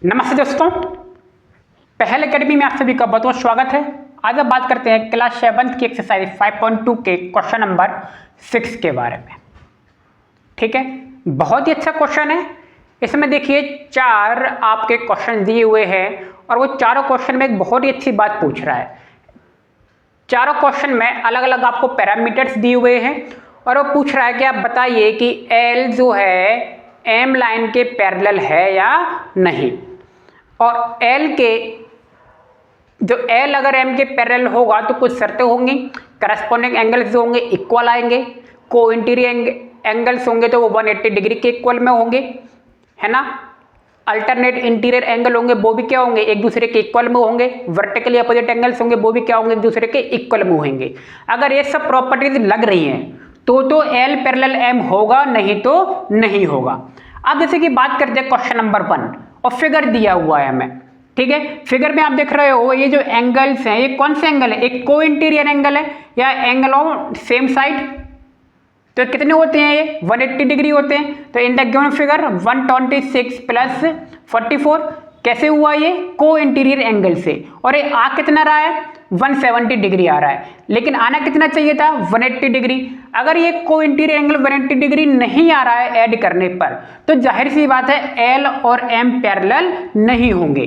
नमस्ते दोस्तों, पहल एकेडमी में आप सभी का बहुत बहुत स्वागत है। आज हम बात करते हैं क्लास 7 की एक्सरसाइज 5.2 के क्वेश्चन नंबर 6 के बारे में। ठीक है, बहुत ही अच्छा क्वेश्चन है। इसमें देखिए 4 आपके क्वेश्चन दिए हुए हैं और वो चारों क्वेश्चन में एक बहुत ही अच्छी बात पूछ रहा है। चारों क्वेश्चन में अलग अलग आपको पैरामीटर्स दिए हुए हैं और वो पूछ रहा है कि आप बताइए कि एल जो है एम लाइन के पैरेलल है या नहीं। और L के जो L अगर M के पैरेलल होगा तो कुछ शर्तें होंगी। करस्पॉन्डिंग एंगल्स जो होंगे इक्वल आएंगे। को इंटीरियर एंगल्स होंगे तो वो 180 डिग्री के इक्वल में होंगे, है ना। अल्टरनेट इंटीरियर एंगल होंगे वो भी क्या होंगे, एक दूसरे के इक्वल में होंगे। वर्टिकली अपोजिट एंगल्स होंगे वो भी क्या होंगे, एक दूसरे के इक्वल में होंगे। अगर ये सब प्रॉपर्टीज लग रही हैं तो L पैरेलल M होगा, नहीं तो नहीं होगा। अब जैसे कि बात करते हैं क्वेश्चन नंबर 1 और फिगर दिया हुआ है हमें। ठीक है, फिगर में आप देख रहे हो ये जो एंगल्स हैं ये कौन से एंगल है, एक को इंटीरियर एंगल है या एंगल ऑफ सेम साइड। तो कितने होते हैं ये 180 डिग्री होते हैं। तो इन द गिवन फिगर 126 प्लस 44 कैसे हुआ, ये को इंटीरियर एंगल से। और ये आ कितना रहा है 170 डिग्री आ रहा है, लेकिन आना कितना चाहिए था 180 डिग्री। अगर ये को इंटीरियर एंगल 180 डिग्री नहीं आ रहा है ऐड करने पर तो जाहिर सी बात है एल और एम पैरेलल नहीं होंगे।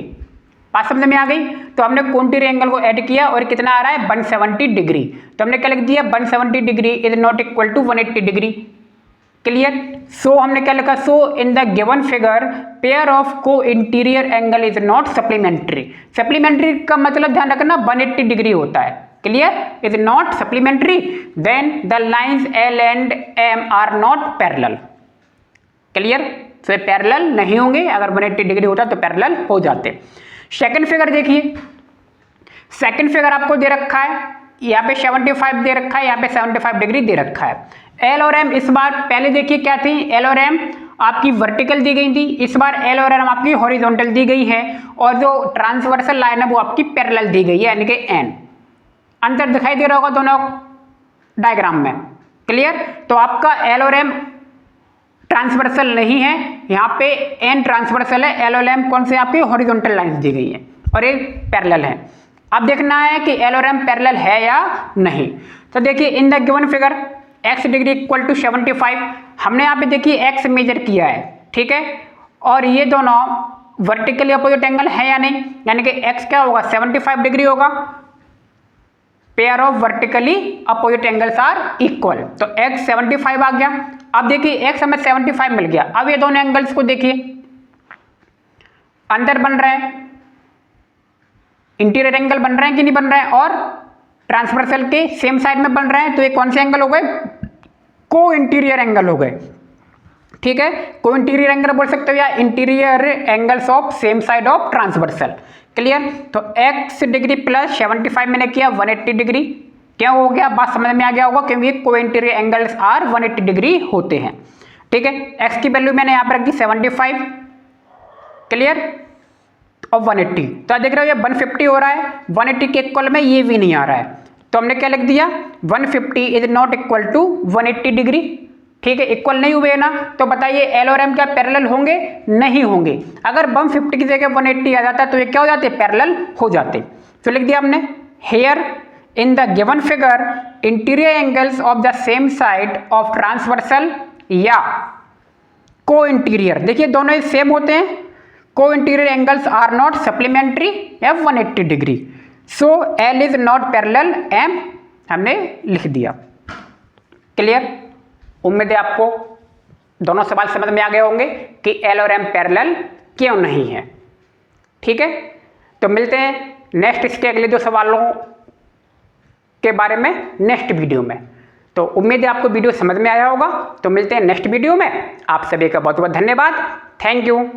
बात समझ में आ गई। तो हमने को इंटीरियर एंगल को ऐड किया और कितना आ रहा है 170 डिग्री। तो हमने क्या लिख दिया 170 degree is not equal to 180 degree. Clear. So हमने क्या लिखा, so in the given figure pair of co interior angle is not supplementary. Supplementary का मतलब ध्यान रखना 180 डिग्री होता है। Clear, is not supplementary then the lines L and M are not parallel. Clear, तो पैरेलल नहीं होंगे। अगर 180 डिग्री होता तो पैरेलल हो जाते। सेकंड फिगर देखिए, सेकंड फिगर आपको दे रखा है, यहाँ पे 75 दे रखा है, यहाँ पे 75 डिग्री दे रखा है। एल और एम इस बार पहले देखिए क्या थी, एल और एम आपकी वर्टिकल दी गई थी, इस बार एल और एम आपकी हॉरिजॉन्टल दी गई है और जो ट्रांसवर्सल लाइन है वो आपकी पैरेलल दी गई है, यानी कि एन। अंतर दिखाई दे रहा होगा दोनों डायग्राम में। क्लियर, तो आपका एल और एम ट्रांसवर्सल नहीं है, यहाँ पे एन ट्रांसवर्सल है। एल और एम कौन से आपकी हॉरिजॉन्टल लाइंस दी गई है और ये पैरेलल है। अब देखना है कि एल और एम पैरेलल है या नहीं। तो देखिए in the given figure x degree equal to 75 हमने यहाँ पे देखिए x मेजर किया है। ठीक है, और ये दोनों वर्टिकली अपोजिट एंगल है या नहीं, यानी कि x क्या होगा 75 डिग्री होगा। Pair of vertically opposite angles are equal, तो x 75 आ गया। अब देखिए x हमें 75 मिल गया। अब ये दोनों एंगल्स को देखिए अंदर बन रहे हैं, इंटीरियर एंगल बन रहे हैं कि नहीं बन रहे हैं, और ट्रांसवर्सल के सेम साइड में बन रहे हैं। तो ये कौन से एंगल हो गए, को इंटीरियर एंगल हो गए। ठीक है, को इंटीरियर एंगल बोल सकते हो या interior angles of same side of transversal. Clear, तो x डिग्री प्लस 75 मैंने किया 180 डिग्री। क्या हो गया, बात समझ में आ गया होगा, क्योंकि को इंटीरियर एंगल्स आर 180 डिग्री होते हैं। ठीक है, x की वैल्यू मैंने यहाँ पर रख दी 75। क्लियर, और 180 तो आप देख रहे हो ये 150 हो रहा है, 180 के इक्वल में ये भी नहीं आ रहा है। तो हमने क्या लिख दिया 150 is not equal to 180 degree. ठीक है, इक्वल नहीं हुए ना, तो बताइए एल और एम क्या पैरेलल होंगे, नहीं होंगे। अगर 150 की जगह 180 आ जाता तो ये क्या हो जाते, पैरेलल हो जाते। तो लिख दिया हमने here in the given figure interior angles of the same side of transversal या को इंटीरियर। देखिए दोनों ही सेम होते हैं, co interior angles are not supplementary या 180 degree. So l is not parallel m हमने लिख दिया। क्लियर, उम्मीद है आपको दोनों सवाल समझ में आ गए होंगे कि एल और एम पैरेलल क्यों नहीं है। ठीक है, तो मिलते हैं नेक्स्ट इसके अगले 2 सवालों के बारे में नेक्स्ट वीडियो में। तो उम्मीद है आपको वीडियो समझ में आया होगा। तो मिलते हैं नेक्स्ट वीडियो में। आप सभी का बहुत बहुत धन्यवाद। Thank you.